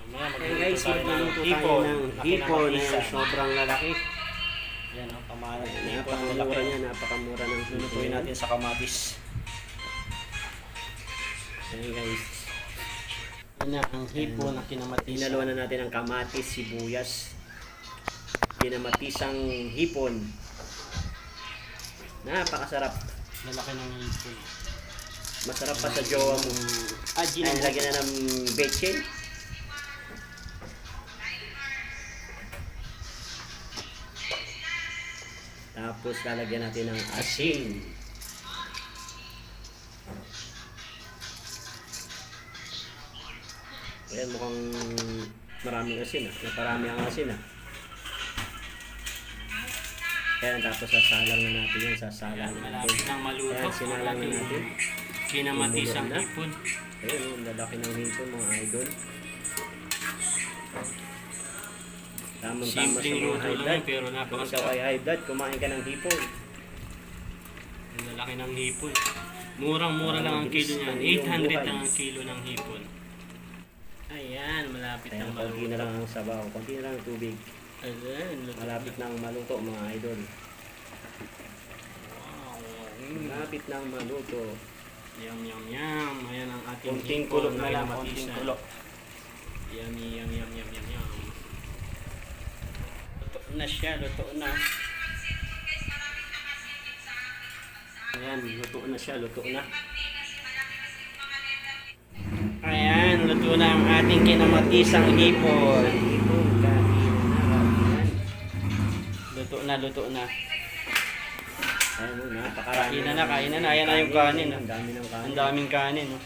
Hey guys, magluluto tayo ng hipon na sobrang lalaki. Yan ang pamahalan ng hipon. Napakamura niya, napakamura ng Lulutuin natin sa kamatis. Hey guys, Yan na ang hipon na kinamatis. hinalo na natin ang kamatis, sibuyas, kinamatisang hipon. Napakasarap. Lalaki ng hipon. Masarap pa sa jowa mo. Ay, lagyan na ng bechin. Tapos lalagyan natin ng asin. Ayan, mukhang maraming asin ah. Naparami ang asin ah. Ayan, tapos sasalang na natin yan. Sasalang na natin. Malapit ng maluto. Ayan, sinalang na natin. Kinamatis ang hipon. Ayun, ang lalaki ng hipon mga idol. Tamang-tama sa Simpleng mga luto high lang blood. pero Kung ikaw napakasarap. ay high blood, kumain ka ng hipon. Ang lalaki ng hipon. Murang-mura lang ang kilo niyan. 800 lang ang kilo ng hipon. Ayan, malapit Ayan, ng konti na maluto. lang ang sabaw. Konti na lang ang tubig. Ayan, Malapit na ang maluto mga idol. Wow. Malapit na ang maluto. Yum, yum, yum. Ayan ang ating Konting hipon kulo na na lang, kinamatisan. konting kulo. Yummy, yum, yum, yum, yum, yum. Luto na siya, luto na. Ayan, luto na siya, luto na. Ayan, luto na ang ating kinamatisang hipon. Hipon, kain na. Ayan. Luto na, luto na. Ayan, napakarami. Kain na na. Ayan na yung kanin. Ang dami ng kanin. Ang daming kanin. Oh.